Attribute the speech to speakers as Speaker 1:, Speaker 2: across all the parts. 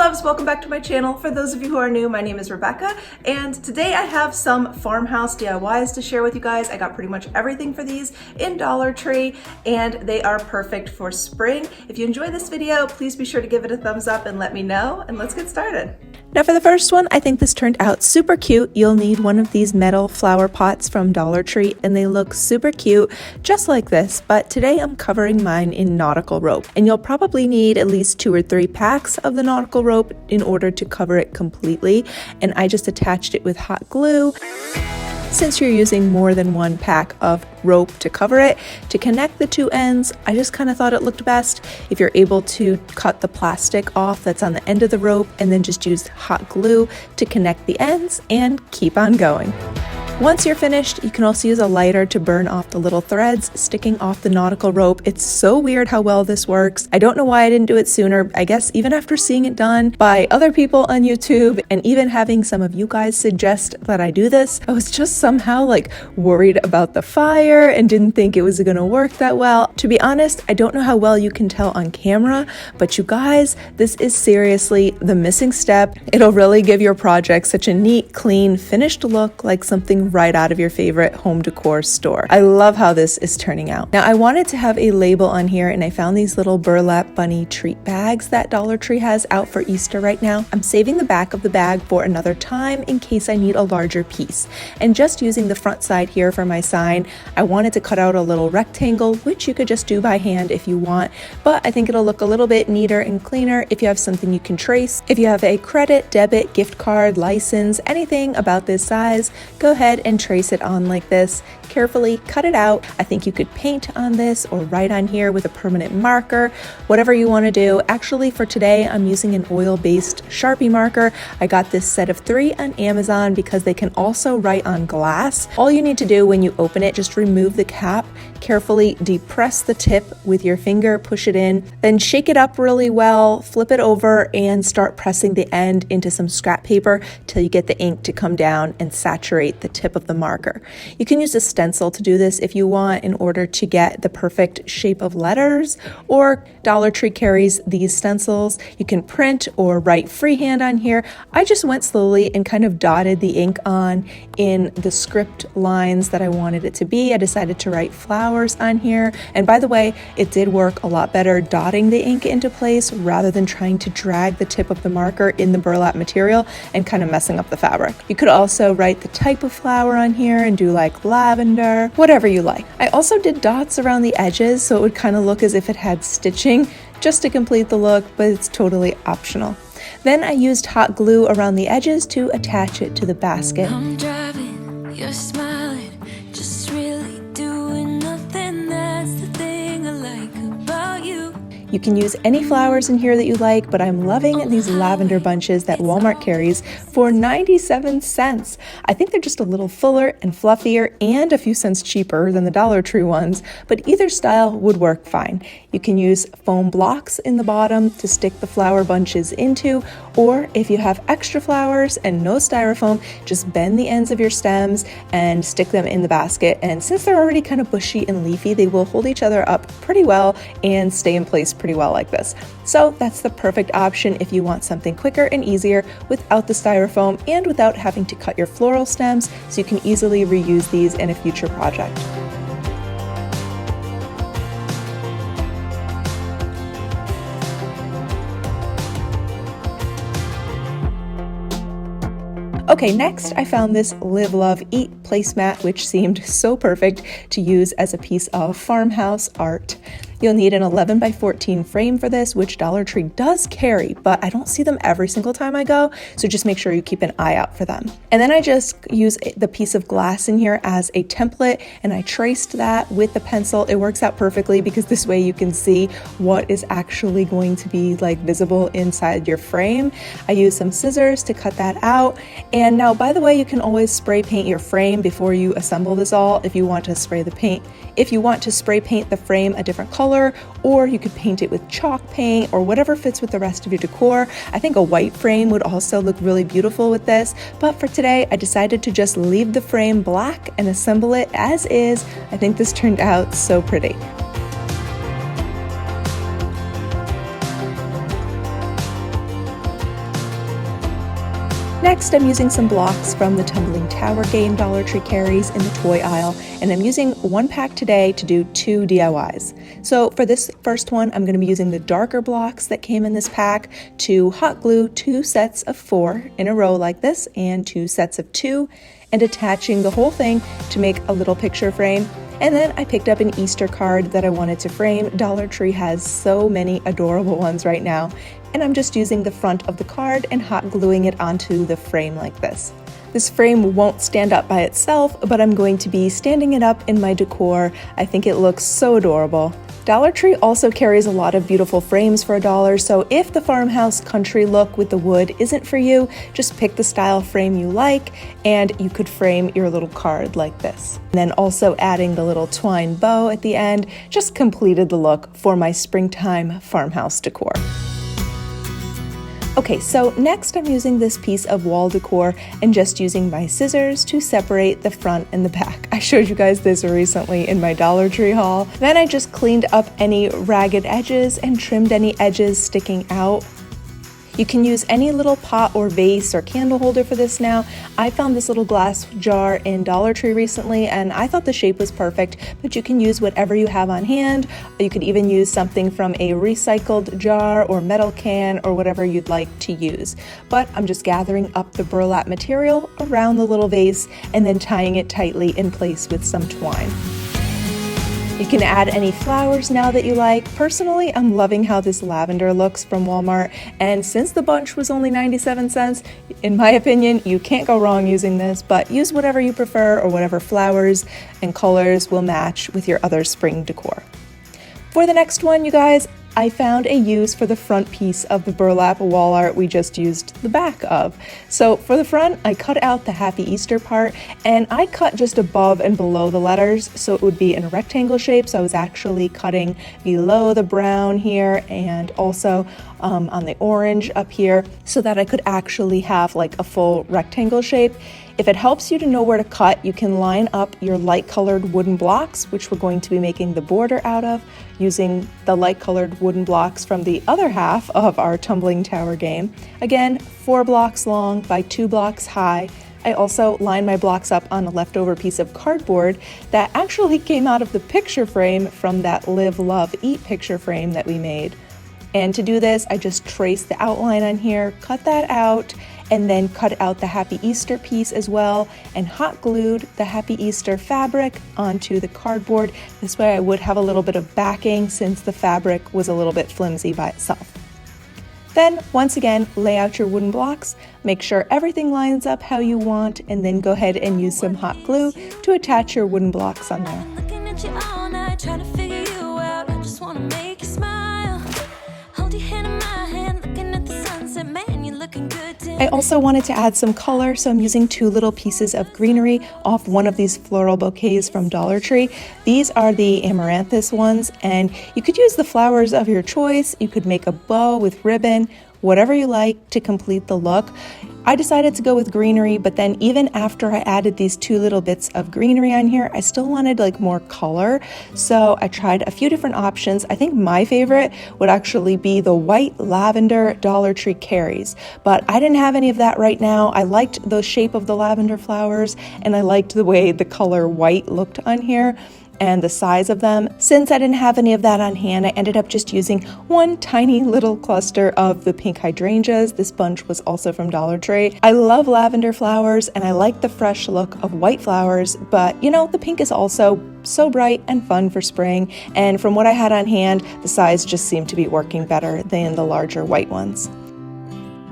Speaker 1: loves, welcome back to my channel. For those of you who are new, my name is Rebecca, and today I have some farmhouse DIYs to share with you guys. I got pretty much everything for these in Dollar Tree, and they are perfect for spring. If you enjoy this video, please be sure to give it a thumbs up and let me know, and let's get started. Now for the first one, I think this turned out super cute. You'll need one of these metal flower pots from Dollar Tree, and they look super cute, just like this, but today I'm covering mine in nautical rope. And you'll probably need at least 2 or 3 packs of the nautical rope in order to cover it completely, and I just attached it with hot glue. Since you're using more than 1 pack of rope to cover it, to connect the 2 ends, I just kind of thought it looked best if you're able to cut the plastic off that's on the end of the rope and then just use hot glue to connect the ends and keep on going. Once you're finished, you can also use a lighter to burn off the little threads sticking off the nautical rope. It's so weird how well this works. I don't know why I didn't do it sooner. I guess even after seeing it done by other people on YouTube and even having some of you guys suggest that I do this, I was just somehow like worried about the fire and didn't think it was gonna work that well. To be honest, I don't know how well you can tell on camera, but you guys, this is seriously the missing step. It'll really give your project such a neat, clean, finished look, like something right out of your favorite home decor store. I love how this is turning out. Now I wanted to have a label on here, and I found these little burlap bunny treat bags that Dollar Tree has out for Easter right now. I'm saving the back of the bag for another time in case I need a larger piece. And just using the front side here for my sign, I wanted to cut out a little rectangle, which you could just do by hand if you want, but I think it'll look a little bit neater and cleaner if you have something you can trace. If you have a credit, debit, gift card, license, anything about this size, go ahead and trace it on like this. Carefully cut it out. I think you could paint on this or write on here with a permanent marker, whatever you want to do. Actually, for today, I'm using an oil-based Sharpie marker. I got this set of 3 on Amazon because they can also write on glass. All you need to do when you open it, just remove the cap, carefully depress the tip with your finger, push it in, then shake it up really well, flip it over, and start pressing the end into some scrap paper till you get the ink to come down and saturate the tip of the marker. You can use a stencil to do this if you want in order to get the perfect shape of letters, or Dollar Tree carries these stencils. You can print or write freehand on here. I just went slowly and kind of dotted the ink on in the script lines that I wanted it to be. I decided to write flowers on here, and by the way, it did work a lot better dotting the ink into place rather than trying to drag the tip of the marker in the burlap material and kind of messing up the fabric. You could also write the type of flower on here and do like lavender, whatever you like. I also did dots around the edges so it would kind of look as if it had stitching just to complete the look, but it's totally optional. Then I used hot glue around the edges to attach it to the basket.
Speaker 2: I'm driving, you're smiling, just really doing nothing. That's the thing I like about you.
Speaker 1: You can use any flowers in here that you like, but I'm loving these lavender bunches that Walmart carries for 97 cents. I think they're just a little fuller and fluffier and a few cents cheaper than the Dollar Tree ones, but either style would work fine. You can use foam blocks in the bottom to stick the flower bunches into, or if you have extra flowers and no styrofoam, just bend the ends of your stems and stick them in the basket. And since they're already kind of bushy and leafy, they will hold each other up pretty well and stay in place pretty well like this. So that's the perfect option if you want something quicker and easier without the styrofoam and without having to cut your floral stems, so you can easily reuse these in a future project. Okay, next I found this Live, Love, Eat placemat, which seemed so perfect to use as a piece of farmhouse art. You'll need an 11 by 14 frame for this, which Dollar Tree does carry, but I don't see them every single time I go, so just make sure you keep an eye out for them. And then I just use the piece of glass in here as a template, and I traced that with the pencil. It works out perfectly because this way you can see what is actually going to be like visible inside your frame. I used some scissors to cut that out. And now, by the way, you can always spray paint your frame before you assemble this all if you want to spray the paint. If you want to spray paint the frame a different color, or you could paint it with chalk paint or whatever fits with the rest of your decor. I think a white frame would also look really beautiful with this, but for today I decided to just leave the frame black and assemble it as is. I think this turned out so pretty. Next, I'm using some blocks from the Tumbling Tower game Dollar Tree carries in the toy aisle, and I'm using one pack today to do 2 DIYs. So for this first one, I'm going to be using the darker blocks that came in this pack to hot glue 2 sets of 4 in a row like this and 2 sets of 2, and attaching the whole thing to make a little picture frame. And then I picked up an Easter card that I wanted to frame. Dollar Tree has so many adorable ones right now, and I'm just using the front of the card and hot gluing it onto the frame like this. This frame won't stand up by itself, but I'm going to be standing it up in my decor. I think it looks so adorable. Dollar Tree also carries a lot of beautiful frames for $1, so if the farmhouse country look with the wood isn't for you, just pick the style frame you like and you could frame your little card like this. And then also adding the little twine bow at the end just completed the look for my springtime farmhouse decor. Okay, so next I'm using this piece of wall decor and just using my scissors to separate the front and the back. I showed you guys this recently in my Dollar Tree haul. Then I just cleaned up any ragged edges and trimmed any edges sticking out. You can use any little pot or vase or candle holder for this now. I found this little glass jar in Dollar Tree recently and I thought the shape was perfect, but you can use whatever you have on hand. You could even use something from a recycled jar or metal can or whatever you'd like to use. But I'm just gathering up the burlap material around the little vase and then tying it tightly in place with some twine. You can add any flowers now that you like. Personally, I'm loving how this lavender looks from Walmart, and since the bunch was only 97 cents, in my opinion, you can't go wrong using this, but use whatever you prefer or whatever flowers and colors will match with your other spring decor. For the next one, you guys, I found a use for the front piece of the burlap wall art we just used the back of. So for the front, I cut out the Happy Easter part and I cut just above and below the letters so it would be in a rectangle shape. So I was actually cutting below the brown here and also on the orange up here so that I could actually have like a full rectangle shape. If it helps you to know where to cut, you can line up your light colored wooden blocks, which we're going to be making the border out of, using the light colored wooden blocks from the other half of our Tumbling Tower game. Again, 4 blocks long by 2 blocks high. I also lined my blocks up on a leftover piece of cardboard that actually came out of the picture frame from that Live, Love, Eat picture frame that we made. And to do this, I just traced the outline on here, cut that out, and then cut out the Happy Easter piece as well, and hot glued the Happy Easter fabric onto the cardboard. This way I would have a little bit of backing since the fabric was a little bit flimsy by itself. Then, once again, lay out your wooden blocks, make sure everything lines up how you want, and then go ahead and use some hot glue to attach your wooden blocks on there. I also wanted to add some color, so I'm using 2 little pieces of greenery off one of these floral bouquets from Dollar Tree. These are the amaranthus ones, and you could use the flowers of your choice. You could make a bow with ribbon, whatever you like to complete the look. I decided to go with greenery, but then even after I added these 2 little bits of greenery on here, I still wanted like more color. So I tried a few different options. I think my favorite would actually be the white lavender Dollar Tree carries, but I didn't have any of that right now. I liked the shape of the lavender flowers and I liked the way the color white looked on here and the size of them. Since I didn't have any of that on hand, I ended up just using one tiny little cluster of the pink hydrangeas. This bunch was also from Dollar Tree. I love lavender flowers and I like the fresh look of white flowers, but you know, the pink is also so bright and fun for spring, and from what I had on hand, the size just seemed to be working better than the larger white ones.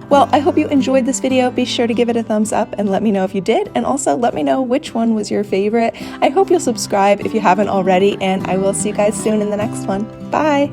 Speaker 1: Well, I hope you enjoyed this video. Be sure to give it a thumbs up and let me know if you did, and also let me know which one was your favorite. I hope you'll subscribe if you haven't already, and I will see you guys soon in the next one. Bye!